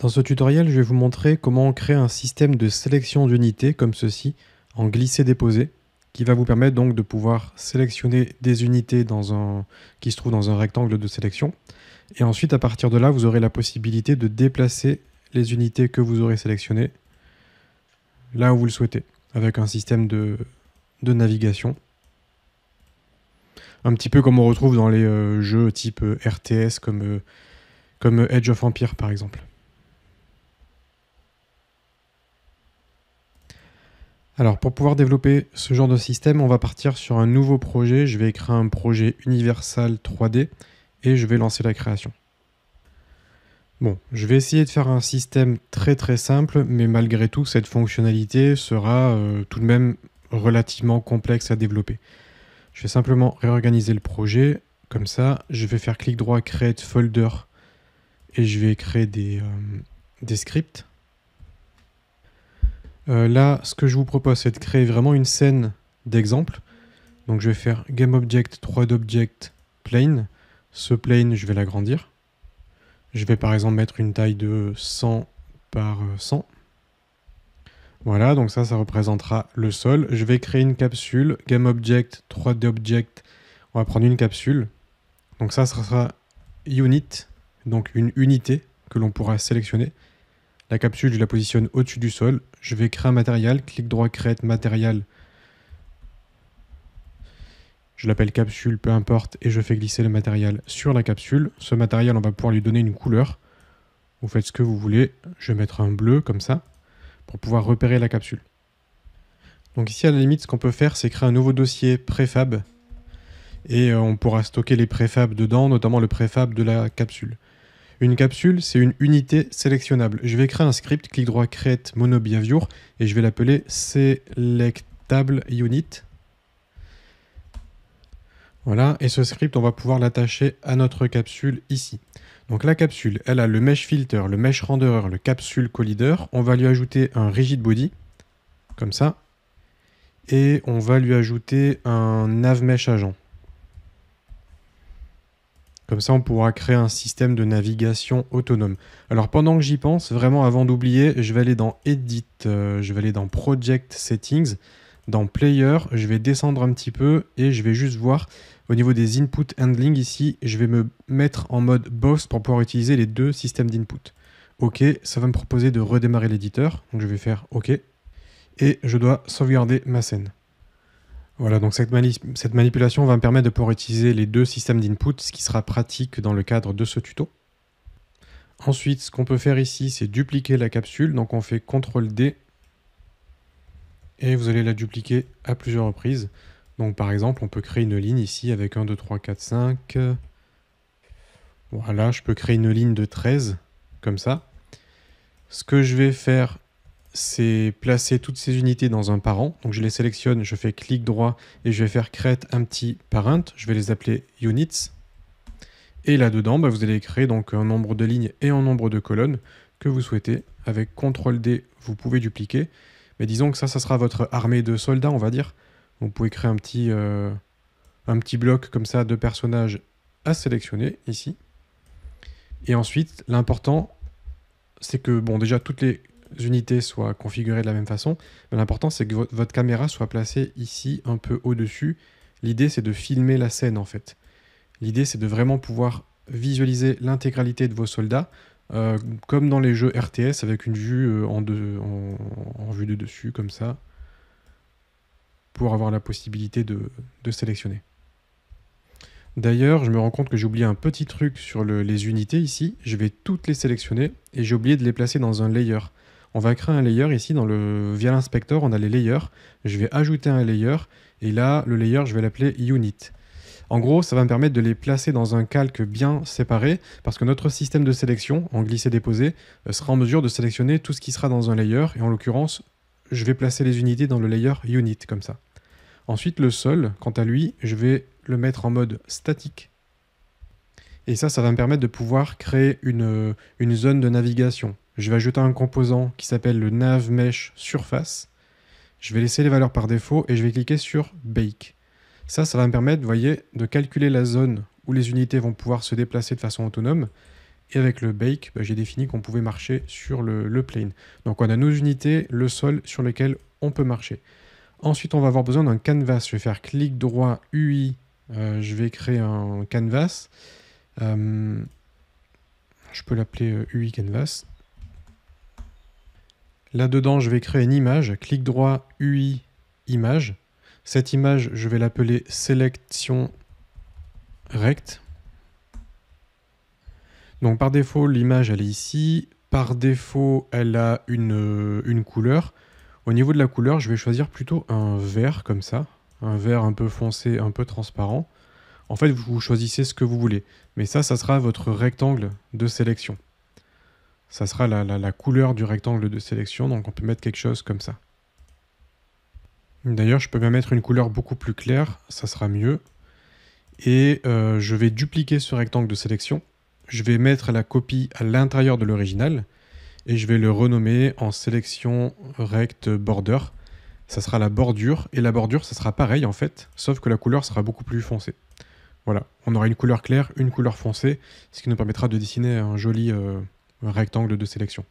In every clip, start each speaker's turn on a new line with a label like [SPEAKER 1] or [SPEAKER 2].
[SPEAKER 1] Dans ce tutoriel, je vais vous montrer comment créer un système de sélection d'unités comme ceci, en glisser-déposer, qui va vous permettre donc de pouvoir sélectionner des unités qui se trouvent dans un rectangle de sélection. Et ensuite, à partir de là, vous aurez la possibilité de déplacer les unités que vous aurez sélectionnées là où vous le souhaitez, avec un système de navigation. Un petit peu comme on retrouve dans les jeux type RTS comme Age of Empires par exemple. Alors pour pouvoir développer ce genre de système, on va partir sur un nouveau projet. Je vais créer un projet Universal 3D et je vais lancer la création. Bon, je vais essayer de faire un système très simple, mais malgré tout, cette fonctionnalité sera tout de même relativement complexe à développer. Je vais simplement réorganiser le projet. Comme ça, je vais faire clic droit, Create Folder, et je vais créer des scripts. Là, ce que je vous propose, c'est de créer vraiment une scène d'exemple. Donc je vais faire GameObject 3d'Object Plane. Ce plane, je vais l'agrandir. Je vais par exemple mettre une taille de 100 par 100. Voilà, donc ça représentera le sol. Je vais créer une capsule, GameObject 3d'Object. On va prendre une capsule. Donc ça sera Unit, donc une unité que l'on pourra sélectionner. La capsule, je la positionne au-dessus du sol. Je vais créer un matériel, clic droit, Create Matériel. Je l'appelle capsule, peu importe, et je fais glisser le matériel sur la capsule. Ce matériel, on va pouvoir lui donner une couleur. Vous faites ce que vous voulez. Je vais mettre un bleu, comme ça, pour pouvoir repérer la capsule. Donc ici, à la limite, ce qu'on peut faire, c'est créer un nouveau dossier préfab. Et on pourra stocker les préfabs dedans, notamment le préfab de la capsule. Une capsule, c'est une unité sélectionnable. Je vais créer un script, clic droit, Create MonoBehavior, et je vais l'appeler Selectable Unit. Voilà, et ce script, on va pouvoir l'attacher à notre capsule ici. Donc la capsule, elle a le Mesh Filter, le Mesh Renderer, le Capsule Collider. On va lui ajouter un Rigid Body, comme ça. Et on va lui ajouter un NavMesh Agent. Comme ça, on pourra créer un système de navigation autonome. Alors pendant que j'y pense, vraiment avant d'oublier, je vais aller dans Edit, je vais aller dans Project Settings, dans Player, je vais descendre un petit peu et je vais juste voir au niveau des input handling ici, je vais me mettre en mode boss pour pouvoir utiliser les deux systèmes d'input. OK, ça va me proposer de redémarrer l'éditeur, donc je vais faire OK. Et je dois sauvegarder ma scène. Voilà, donc cette manipulation va me permettre de pouvoir utiliser les deux systèmes d'input, ce qui sera pratique dans le cadre de ce tuto. Ensuite, ce qu'on peut faire ici, c'est dupliquer la capsule. Donc on fait CTRL-D et vous allez la dupliquer à plusieurs reprises. Donc par exemple, on peut créer une ligne ici avec 1, 2, 3, 4, 5. Voilà, je peux créer une ligne de 13, comme ça. Ce que je vais faire, c'est placer toutes ces unités dans un parent. Donc je les sélectionne, je fais clic droit et je vais faire create un petit parent. Je vais les appeler units. Et là-dedans, vous allez créer donc un nombre de lignes et un nombre de colonnes que vous souhaitez. Avec CTRL-D, vous pouvez dupliquer. Mais disons que ça sera votre armée de soldats, on va dire. Vous pouvez créer un petit bloc comme ça de personnages à sélectionner ici. Et ensuite, l'important, c'est que, bon, déjà, toutes les unités soient configurées de la même façon. Mais l'important, c'est que votre caméra soit placée ici, un peu au-dessus. L'idée, c'est de filmer la scène, en fait. L'idée, c'est de vraiment pouvoir visualiser l'intégralité de vos soldats, comme dans les jeux RTS, avec une vue en vue de dessus, comme ça, pour avoir la possibilité de sélectionner. D'ailleurs, je me rends compte que j'ai oublié un petit truc sur les unités ici. Je vais toutes les sélectionner et j'ai oublié de les placer dans un layer. On va créer un layer ici, via l'inspecteur, on a les layers. Je vais ajouter un layer et là, le layer, je vais l'appeler Unit. En gros, ça va me permettre de les placer dans un calque bien séparé parce que notre système de sélection, en glisser-déposer, sera en mesure de sélectionner tout ce qui sera dans un layer. Et en l'occurrence, je vais placer les unités dans le layer Unit, comme ça. Ensuite, le sol, quant à lui, je vais le mettre en mode statique. Et ça va me permettre de pouvoir créer une zone de navigation. Je vais ajouter un composant qui s'appelle le NavMesh Surface. Je vais laisser les valeurs par défaut et je vais cliquer sur Bake. Ça va me permettre, vous voyez, de calculer la zone où les unités vont pouvoir se déplacer de façon autonome Et avec le bake, j'ai défini qu'on pouvait marcher sur le plane. Donc on a nos unités, le sol sur lequel on peut marcher. Ensuite, on va avoir besoin d'un canvas. Je vais faire clic droit, UI. Je vais créer un canvas. Je peux l'appeler UI canvas. Là-dedans, je vais créer une image. Clic droit, UI, image. Cette image, je vais l'appeler sélection rect. Donc par défaut, l'image, elle est ici. Par défaut, elle a une couleur. Au niveau de la couleur, je vais choisir plutôt un vert comme ça. Un vert un peu foncé, un peu transparent. En fait, vous choisissez ce que vous voulez. Mais ça sera votre rectangle de sélection. Ça sera la couleur du rectangle de sélection. Donc on peut mettre quelque chose comme ça. D'ailleurs, je peux même mettre une couleur beaucoup plus claire. Ça sera mieux. Et je vais dupliquer ce rectangle de sélection. Je vais mettre la copie à l'intérieur de l'original. Et je vais le renommer en sélection rect border. Ça sera la bordure. Et la bordure, ça sera pareil en fait, sauf que la couleur sera beaucoup plus foncée. Voilà, on aura une couleur claire, une couleur foncée, ce qui nous permettra de dessiner un joli rectangle de sélection.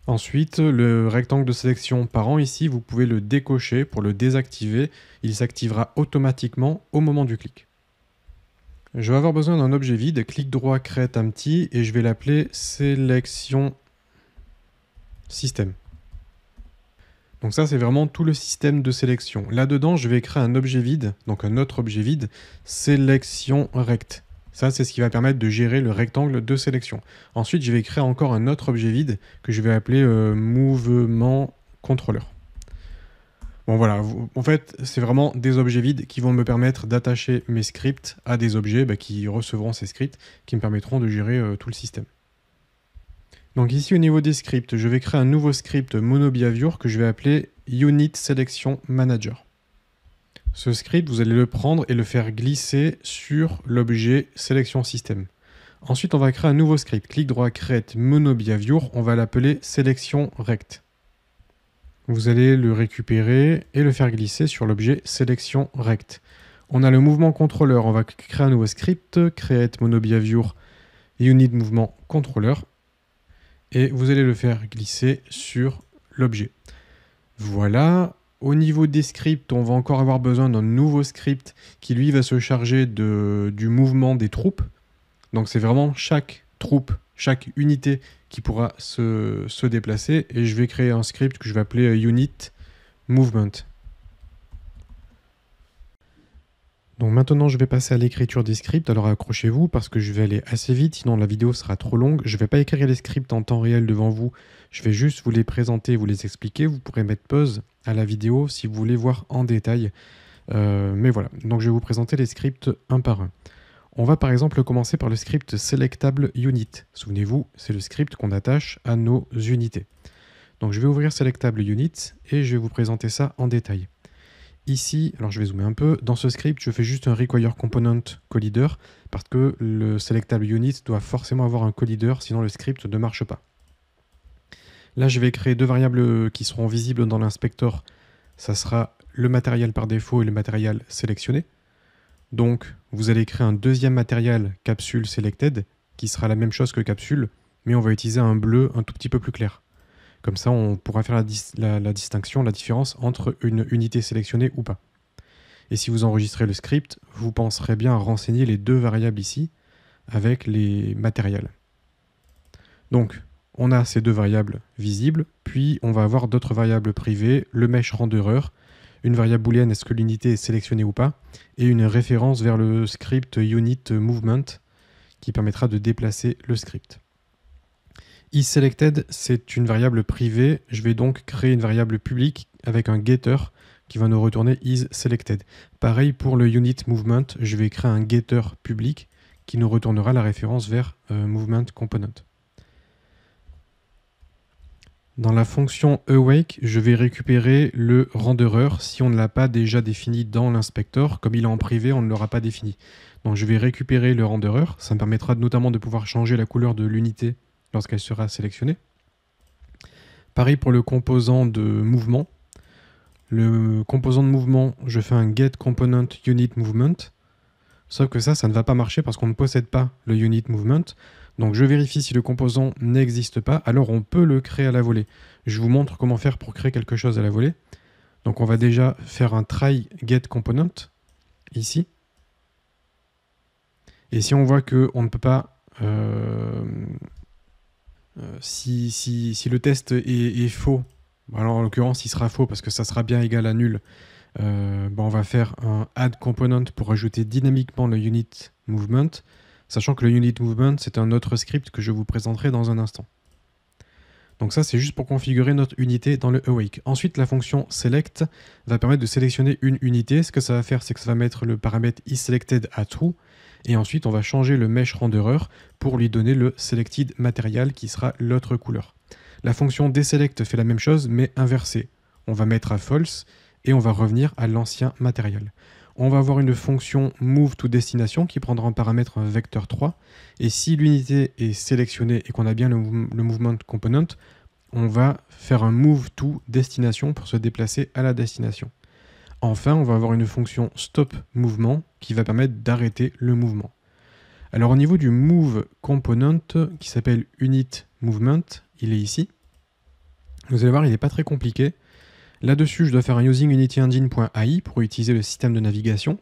[SPEAKER 1] Ensuite, le rectangle de sélection parent ici, vous pouvez le décocher pour le désactiver. Il s'activera automatiquement au moment du clic. Je vais avoir besoin d'un objet vide, clic droit, create empty, et je vais l'appeler sélection système. Donc ça, c'est vraiment tout le système de sélection. Là-dedans, je vais créer un objet vide, donc un autre objet vide, sélection rect. Ça, c'est ce qui va permettre de gérer le rectangle de sélection. Ensuite, je vais créer encore un autre objet vide que je vais appeler mouvement contrôleur. Bon voilà, en fait, c'est vraiment des objets vides qui vont me permettre d'attacher mes scripts à des objets qui recevront ces scripts, qui me permettront de gérer tout le système. Donc ici, au niveau des scripts, je vais créer un nouveau script MonoBehavior que je vais appeler Unit Selection Manager. Ce script, vous allez le prendre et le faire glisser sur l'objet Sélection Système. Ensuite, on va créer un nouveau script. Clic droit, Create MonoBehavior, on va l'appeler Sélection Rect. Vous allez le récupérer et le faire glisser sur l'objet sélection rect. On a le mouvement contrôleur, on va créer un nouveau script, create monobehavior unit mouvement contrôleur, et vous allez le faire glisser sur l'objet. Voilà. Au niveau des scripts, on va encore avoir besoin d'un nouveau script qui lui va se charger du mouvement des troupes. Donc c'est vraiment chaque troupe, chaque unité qui pourra se déplacer, et je vais créer un script que je vais appeler unit movement. Donc maintenant je vais passer à l'écriture des scripts, alors accrochez-vous parce que je vais aller assez vite, sinon la vidéo sera trop longue. Je ne vais pas écrire les scripts en temps réel devant vous, je vais juste vous les présenter, vous les expliquer. Vous pourrez mettre pause à la vidéo si vous voulez voir en détail. Mais voilà, donc je vais vous présenter les scripts un par un. On va par exemple commencer par le script selectable unit. Souvenez-vous, c'est le script qu'on attache à nos unités. Donc je vais ouvrir selectable unit et je vais vous présenter ça en détail. Ici, alors je vais zoomer un peu, dans ce script, je fais juste un require component collider parce que le selectable unit doit forcément avoir un collider, sinon le script ne marche pas. Là, je vais créer deux variables qui seront visibles dans l'inspecteur. Ça sera le matériel par défaut et le matériel sélectionné. Donc, vous allez créer un deuxième matériel capsule selected qui sera la même chose que capsule, mais on va utiliser un bleu un tout petit peu plus clair. Comme ça, on pourra faire la distinction, la différence entre une unité sélectionnée ou pas. Et si vous enregistrez le script, vous penserez bien à renseigner les deux variables ici avec les matériels. Donc, on a ces deux variables visibles, puis on va avoir d'autres variables privées, le mesh renderer, une variable booléenne, est-ce que l'unité est sélectionnée ou pas, et une référence vers le script unit movement qui permettra de déplacer le script. isSelected, c'est une variable privée. Je vais donc créer une variable publique avec un getter qui va nous retourner isSelected. Pareil pour le unit movement, je vais créer un getter public qui nous retournera la référence vers movement component. Dans la fonction awake, je vais récupérer le renderer si on ne l'a pas déjà défini dans l'inspecteur. Comme il est en privé, on ne l'aura pas défini. Donc je vais récupérer le renderer. Ça me permettra notamment de pouvoir changer la couleur de l'unité lorsqu'elle sera sélectionnée. Pareil pour le composant de mouvement. Le composant de mouvement, je fais un get component unit movement. Sauf que ça ne va pas marcher parce qu'on ne possède pas le unit movement. Donc je vérifie si le composant n'existe pas, alors on peut le créer à la volée. Je vous montre comment faire pour créer quelque chose à la volée. Donc on va déjà faire un try get component ici. Et si on voit qu'on ne peut pas... si le test est faux, alors en l'occurrence il sera faux parce que ça sera bien égal à nul, on va faire un add component pour ajouter dynamiquement le unit movement, sachant que le unit movement c'est un autre script que je vous présenterai dans un instant. Donc ça c'est juste pour configurer notre unité dans le awake. Ensuite la fonction select va permettre de sélectionner une unité. Ce que ça va faire c'est que ça va mettre le paramètre isSelected à true. Et ensuite, on va changer le mesh renderer pour lui donner le selected material qui sera l'autre couleur. La fonction deselect fait la même chose, mais inversée. On va mettre à false et on va revenir à l'ancien matériel. On va avoir une fonction move to destination qui prendra en paramètre un vecteur 3. Et si l'unité est sélectionnée et qu'on a bien le movement component, on va faire un move to destination pour se déplacer à la destination. Enfin, on va avoir une fonction stop mouvement qui va permettre d'arrêter le mouvement. Alors au niveau du move component qui s'appelle unit movement, il est ici. Vous allez voir, il n'est pas très compliqué. Là-dessus, je dois faire un using unityengine.ai pour utiliser le système de navigation.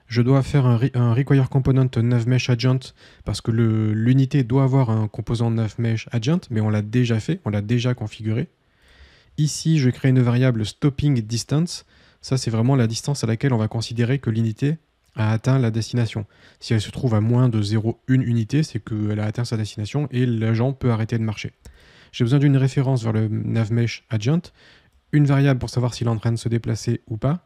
[SPEAKER 1] Je dois faire un require component navmesh agent parce que l'unité doit avoir un composant navmesh agent, mais on l'a déjà fait, on l'a déjà configuré. Ici, je crée une variable stopping distance. Ça, c'est vraiment la distance à laquelle on va considérer que l'unité a atteint la destination. Si elle se trouve à moins de 0,1 unité, c'est qu'elle a atteint sa destination et l'agent peut arrêter de marcher. J'ai besoin d'une référence vers le navmesh agent, une variable pour savoir s'il est en train de se déplacer ou pas.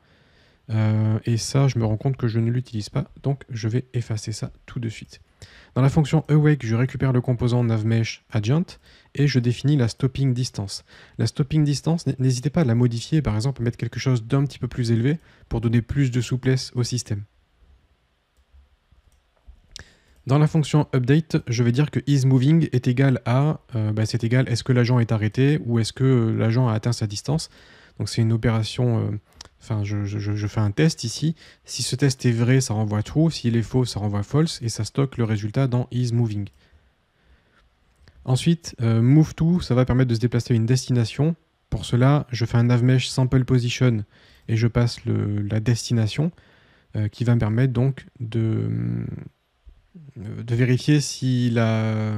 [SPEAKER 1] Et ça, je me rends compte que je ne l'utilise pas, donc je vais effacer ça tout de suite. Dans la fonction awake, je récupère le composant navmesh agent et je définis la stopping distance. La stopping distance, n'hésitez pas à la modifier, par exemple mettre quelque chose d'un petit peu plus élevé pour donner plus de souplesse au système. Dans la fonction update, je vais dire que isMoving est égal à, c'est égal est-ce que l'agent est arrêté ou est-ce que l'agent a atteint sa distance. Donc c'est une opération, je fais un test ici. Si ce test est vrai, ça renvoie true. S'il est faux, ça renvoie false et ça stocke le résultat dans isMoving. Ensuite, move to, ça va permettre de se déplacer à une destination. Pour cela, je fais un navmesh sample position et je passe la destination qui va me permettre donc de vérifier si la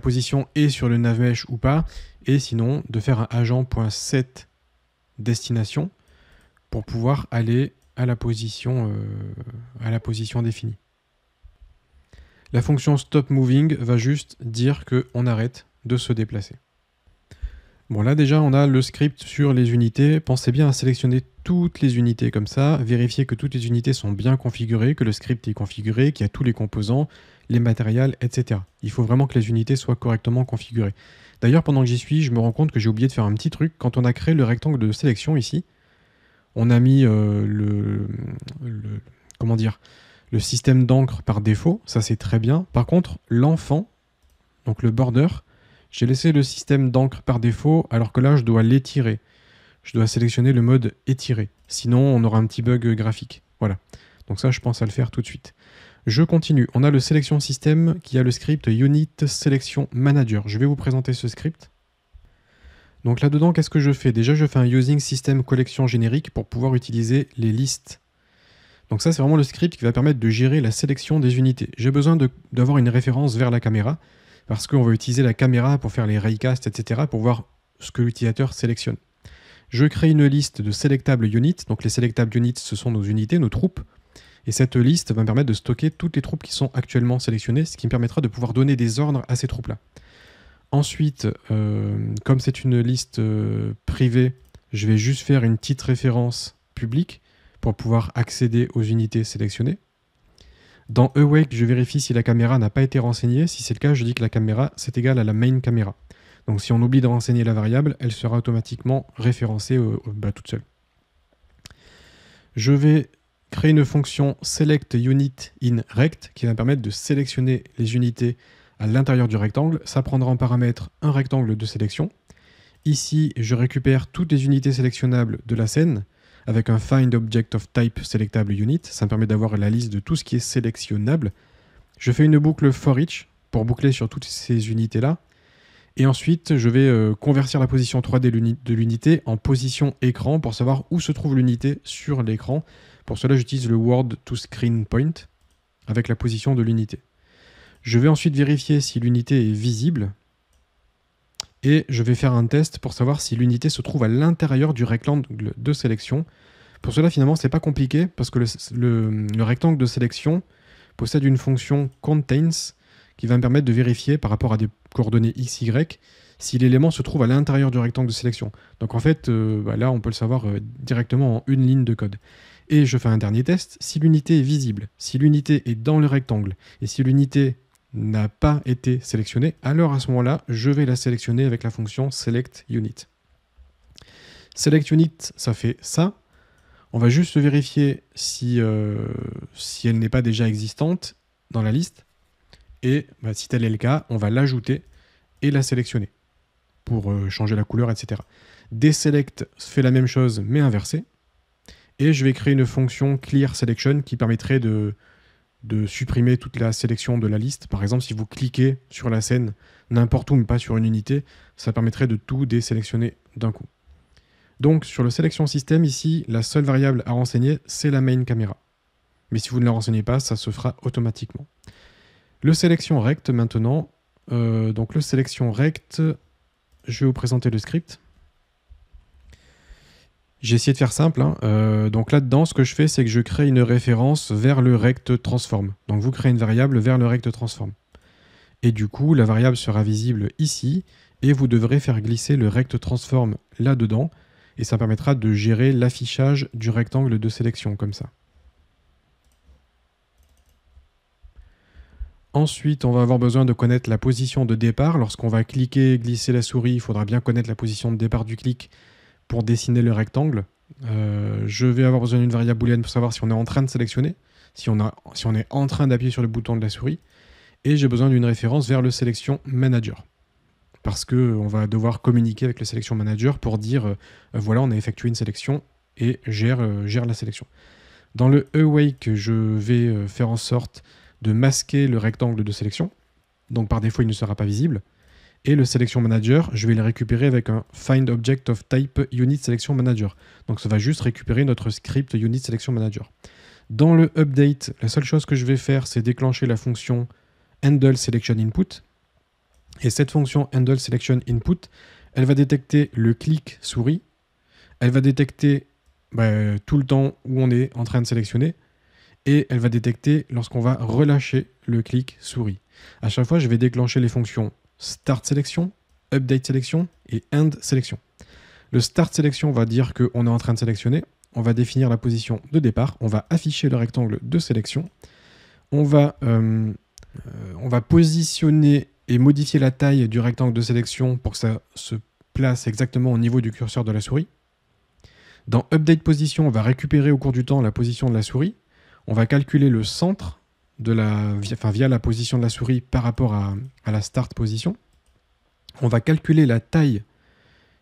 [SPEAKER 1] position est sur le navmesh ou pas, et sinon de faire un agent.set destination pour pouvoir aller à la position définie. La fonction stop moving va juste dire qu'on arrête de se déplacer. Bon, là déjà on a le script sur les unités. Pensez bien à sélectionner toutes les unités comme ça, vérifier que toutes les unités sont bien configurées, que le script est configuré, qu'il y a tous les composants, les matériels, etc. Il faut vraiment que les unités soient correctement configurées. D'ailleurs, pendant que j'y suis, je me rends compte que j'ai oublié de faire un petit truc. Quand on a créé le rectangle de sélection ici, on a mis le système d'encre par défaut, ça c'est très bien. Par contre, l'enfant, donc le border, j'ai laissé le système d'encre par défaut, alors que là je dois l'étirer. Je dois sélectionner le mode étiré. Sinon, on aura un petit bug graphique. Voilà. Donc ça, je pense à le faire tout de suite. Je continue. On a le sélection système qui a le script unit selection manager. Je vais vous présenter ce script. Donc là-dedans, qu'est-ce que je fais? Déjà, je fais un using system collection générique pour pouvoir utiliser les listes. Donc ça, c'est vraiment le script qui va permettre de gérer la sélection des unités. J'ai besoin d'avoir une référence vers la caméra parce qu'on va utiliser la caméra pour faire les raycasts, etc. pour voir ce que l'utilisateur sélectionne. Je crée une liste de selectable units. Donc les selectable units, ce sont nos unités, nos troupes. Et cette liste va me permettre de stocker toutes les troupes qui sont actuellement sélectionnées, ce qui me permettra de pouvoir donner des ordres à ces troupes-là. Ensuite, comme c'est une liste privée, je vais juste faire une petite référence publique pour pouvoir accéder aux unités sélectionnées. Dans awake, je vérifie si la caméra n'a pas été renseignée. Si c'est le cas, je dis que la caméra, c'est égal à la main caméra. Donc si on oublie de renseigner la variable, elle sera automatiquement référencée toute seule. Je vais créer une fonction select unit in rect qui va permettre de sélectionner les unités à l'intérieur du rectangle. Ça prendra en paramètre un rectangle de sélection. Ici, je récupère toutes les unités sélectionnables de la scène avec un find object of type selectable unit. Ça me permet d'avoir la liste de tout ce qui est sélectionnable. Je fais une boucle for each pour boucler sur toutes ces unités-là. Et ensuite, je vais convertir la position 3D de l'unité en position écran pour savoir où se trouve l'unité sur l'écran. Pour cela, j'utilise le World to Screen Point avec la position de l'unité. Je vais ensuite vérifier si l'unité est visible. Et je vais faire un test pour savoir si l'unité se trouve à l'intérieur du rectangle de sélection. Pour cela, finalement, c'est pas compliqué parce que le rectangle de sélection possède une fonction contains qui va me permettre de vérifier par rapport à des coordonnées x, y si l'élément se trouve à l'intérieur du rectangle de sélection. Donc en fait, là, on peut le savoir directement en une ligne de code. Et je fais un dernier test. Si l'unité est visible, si l'unité est dans le rectangle et si l'unité n'a pas été sélectionnée, alors à ce moment-là, je vais la sélectionner avec la fonction selectUnit. SelectUnit, ça fait ça. On va juste vérifier si elle n'est pas déjà existante dans la liste. Et si tel est le cas, on va l'ajouter et la sélectionner pour changer la couleur, etc. Deselect fait la même chose, mais inversée. Et je vais créer une fonction clearSelection qui permettrait de supprimer toute la sélection de la liste. Par exemple, si vous cliquez sur la scène n'importe où, mais pas sur une unité, ça permettrait de tout désélectionner d'un coup. Donc, sur le sélection système, ici, la seule variable à renseigner, c'est la main camera. Mais si vous ne la renseignez pas, ça se fera automatiquement. Le sélection rect maintenant. Donc, le sélection rect, je vais vous présenter le script. J'ai essayé de faire simple. Donc là-dedans, ce que je fais, c'est que je crée une référence vers le rect transform. Donc vous créez une variable vers le rect transform. Et du coup, la variable sera visible ici. Et vous devrez faire glisser le rect transform là-dedans. Et ça permettra de gérer l'affichage du rectangle de sélection, comme ça. Ensuite, on va avoir besoin de connaître la position de départ. Lorsqu'on va cliquer et glisser la souris, il faudra bien connaître la position de départ du clic pour dessiner le rectangle. Je vais avoir besoin d'une variable booléenne pour savoir si on est en train de sélectionner, si on est en train d'appuyer sur le bouton de la souris. Et j'ai besoin d'une référence vers le sélection manager. Parce qu'on va devoir communiquer avec le sélection manager pour dire voilà, on a effectué une sélection et gère la sélection. Dans le awake, je vais faire en sorte de masquer le rectangle de sélection. Donc par défaut, il ne sera pas visible. Et le Selection Manager, je vais le récupérer avec un Find Object of Type Unit Selection Manager. Donc ça va juste récupérer notre script Unit Selection Manager. Dans le update, la seule chose que je vais faire, c'est déclencher la fonction Handle Selection Input. Et cette fonction Handle Selection Input, elle va détecter le clic souris. Elle va détecter tout le temps où on est en train de sélectionner. Et elle va détecter lorsqu'on va relâcher le clic souris. À chaque fois, je vais déclencher les fonctions Start Selection, Update Selection et End Selection. Le Start Selection va dire qu'on est en train de sélectionner. On va définir la position de départ. On va afficher le rectangle de sélection. On va positionner et modifier la taille du rectangle de sélection pour que ça se place exactement au niveau du curseur de la souris. Dans Update Position, on va récupérer au cours du temps la position de la souris. On va calculer le centre via la position de la souris par rapport à la start position. On va calculer la taille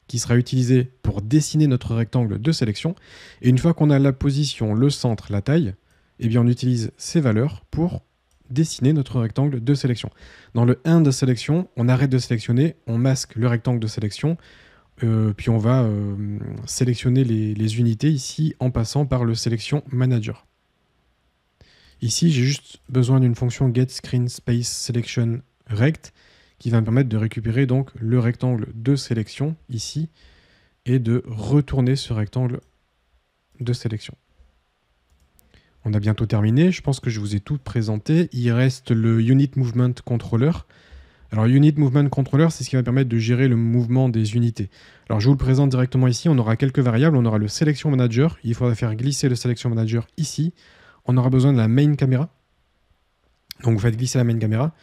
[SPEAKER 1] qui sera utilisée pour dessiner notre rectangle de sélection. Et une fois qu'on a la position, le centre, la taille, eh bien on utilise ces valeurs pour dessiner notre rectangle de sélection. Dans le end sélection, on arrête de sélectionner, on masque le rectangle de sélection, puis on va sélectionner les unités ici en passant par le sélection manager. Ici, j'ai juste besoin d'une fonction getScreenSpaceSelectionRect qui va me permettre de récupérer donc le rectangle de sélection ici et de retourner ce rectangle de sélection. On a bientôt terminé. Je pense que je vous ai tout présenté. Il reste le Unit Movement Controller. Alors, Unit Movement Controller, c'est ce qui va permettre de gérer le mouvement des unités. Alors, je vous le présente directement ici. On aura quelques variables. On aura le Selection Manager. Il faudra faire glisser le Selection Manager ici. On aura besoin de la main caméra. Donc vous faites glisser la main caméra.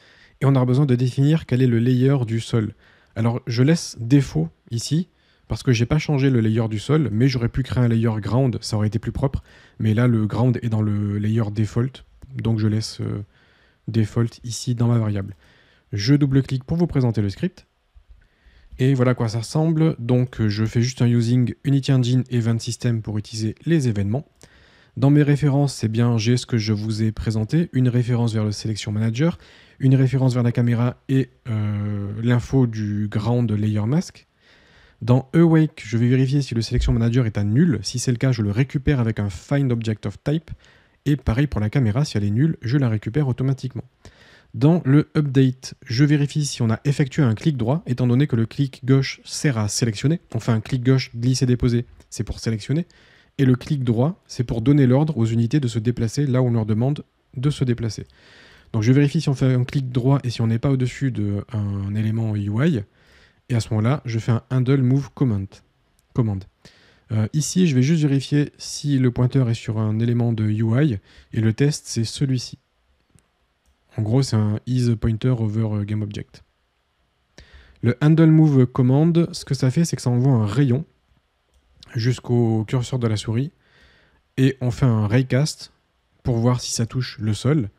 [SPEAKER 1] Et on aura besoin de définir quel est le layer du sol. Alors je laisse défaut ici, parce que je n'ai pas changé le layer du sol, mais j'aurais pu créer un layer ground, ça aurait été plus propre. Mais là, le ground est dans le layer default. Donc je laisse default ici dans ma variable. Je double-clique pour vous présenter le script. Et voilà à quoi ça ressemble. Donc je fais juste un using Unity Engine Event System pour utiliser les événements. Dans mes références, c'est bien, j'ai ce que je vous ai présenté, une référence vers le Selection Manager, une référence vers la caméra et l'info du Ground Layer Mask. Dans Awake, je vais vérifier si le Selection Manager est à nul. Si c'est le cas, je le récupère avec un Find Object of Type. Et pareil pour la caméra, si elle est nulle, je la récupère automatiquement. Dans le Update, je vérifie si on a effectué un clic droit, étant donné que le clic gauche sert à sélectionner. On fait un clic gauche glisser-déposer, c'est pour sélectionner. Et le clic droit, c'est pour donner l'ordre aux unités de se déplacer là où on leur demande de se déplacer. Donc je vérifie si on fait un clic droit et si on n'est pas au-dessus d'un élément UI. Et à ce moment-là, je fais un handle move command. Ici, je vais juste vérifier si le pointeur est sur un élément de UI. Et le test, c'est celui-ci. En gros, c'est un is pointer over game object. Le handle move command, ce que ça fait, c'est que ça envoie un rayon jusqu'au curseur de la souris. Et on fait un raycast pour voir si ça touche le sol.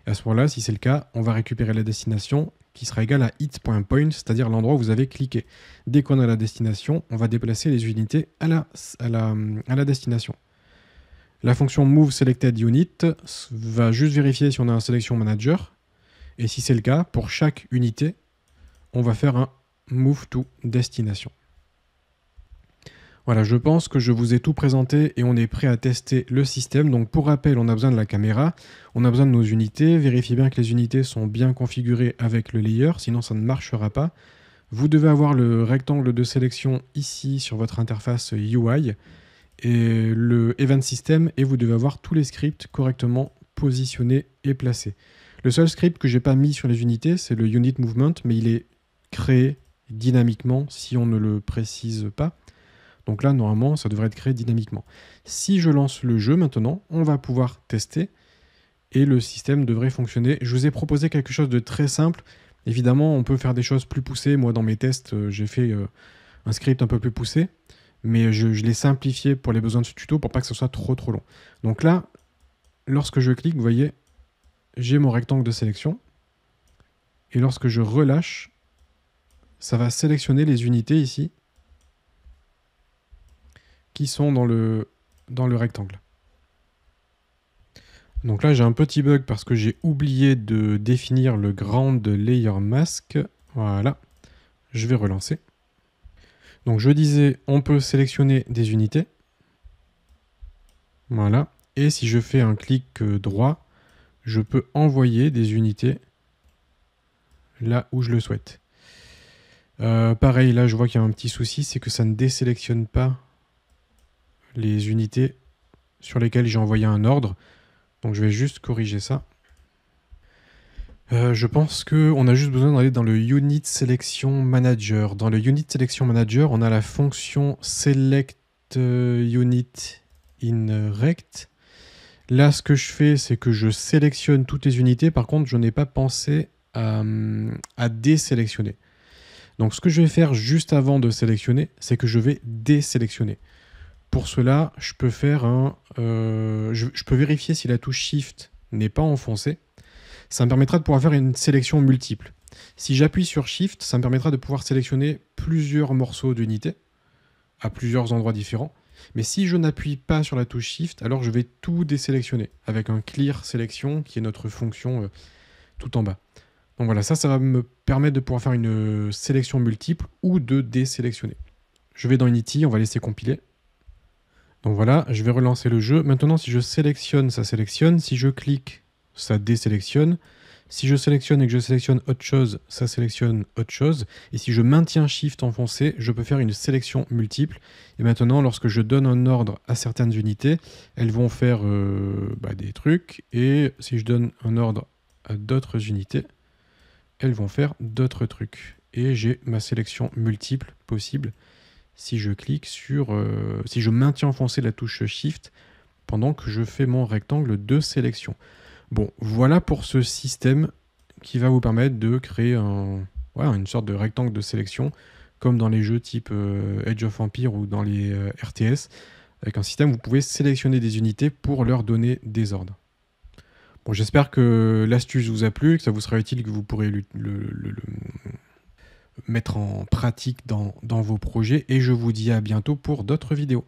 [SPEAKER 1] Et à ce moment-là, si c'est le cas, on va récupérer la destination qui sera égale à hit.point, c'est-à-dire l'endroit où vous avez cliqué. Dès qu'on a la destination, on va déplacer les unités à la destination. La fonction moveSelectedUnit va juste vérifier si on a un Selection Manager. Et si c'est le cas, pour chaque unité, on va faire un moveToDestination. Voilà, je pense que je vous ai tout présenté et on est prêt à tester le système. Donc pour rappel, on a besoin de la caméra, on a besoin de nos unités. Vérifiez bien que les unités sont bien configurées avec le layer, sinon ça ne marchera pas. Vous devez avoir le rectangle de sélection ici sur votre interface UI et le Event System, et vous devez avoir tous les scripts correctement positionnés et placés. Le seul script que je n'ai pas mis sur les unités, c'est le Unit Movement, mais il est créé dynamiquement si on ne le précise pas. Donc là, normalement, ça devrait être créé dynamiquement. Si je lance le jeu maintenant, on va pouvoir tester et le système devrait fonctionner. Je vous ai proposé quelque chose de très simple. Évidemment, on peut faire des choses plus poussées. Moi, dans mes tests, j'ai fait un script un peu plus poussé, mais je l'ai simplifié pour les besoins de ce tuto pour pas que ce soit trop long. Donc là, lorsque je clique, vous voyez, j'ai mon rectangle de sélection. Et lorsque je relâche, ça va sélectionner les unités ici qui sont dans le rectangle. Donc là, j'ai un petit bug parce que j'ai oublié de définir le Ground Layer Mask. Voilà, je vais relancer. Donc je disais, on peut sélectionner des unités. Voilà, et si je fais un clic droit, je peux envoyer des unités là où je le souhaite. Pareil, là, je vois qu'il y a un petit souci, c'est que ça ne désélectionne pas les unités sur lesquelles j'ai envoyé un ordre. Donc je vais juste corriger ça. Je pense qu'on a juste besoin d'aller dans le Unit Selection Manager. Dans le Unit Selection Manager, on a la fonction Select Unit in Rect. Là, ce que je fais, c'est que je sélectionne toutes les unités. Par contre, je n'ai pas pensé à désélectionner. Donc ce que je vais faire juste avant de sélectionner, c'est que je vais désélectionner. Pour cela, je peux faire je peux vérifier si la touche Shift n'est pas enfoncée. Ça me permettra de pouvoir faire une sélection multiple. Si j'appuie sur Shift, ça me permettra de pouvoir sélectionner plusieurs morceaux d'unité à plusieurs endroits différents. Mais si je n'appuie pas sur la touche Shift, alors je vais tout désélectionner avec un Clear Sélection qui est notre fonction tout en bas. Donc voilà, ça va me permettre de pouvoir faire une sélection multiple ou de désélectionner. Je vais dans Unity, on va laisser compiler. Donc voilà, je vais relancer le jeu. Maintenant, si je sélectionne, ça sélectionne. Si je clique, ça désélectionne. Si je sélectionne et que je sélectionne autre chose, ça sélectionne autre chose. Et si je maintiens Shift enfoncé, je peux faire une sélection multiple. Et maintenant, lorsque je donne un ordre à certaines unités, elles vont faire des trucs. Et si je donne un ordre à d'autres unités, elles vont faire d'autres trucs. Et j'ai ma sélection multiple possible si je clique sur... si je maintiens enfoncé la touche Shift pendant que je fais mon rectangle de sélection. Bon, voilà pour ce système qui va vous permettre de créer une sorte de rectangle de sélection comme dans les jeux type Age of Empires ou dans les RTS. Avec un système où vous pouvez sélectionner des unités pour leur donner des ordres. Bon, j'espère que l'astuce vous a plu, que ça vous sera utile, que vous pourrez le mettre en pratique dans vos projets. Et je vous dis à bientôt pour d'autres vidéos.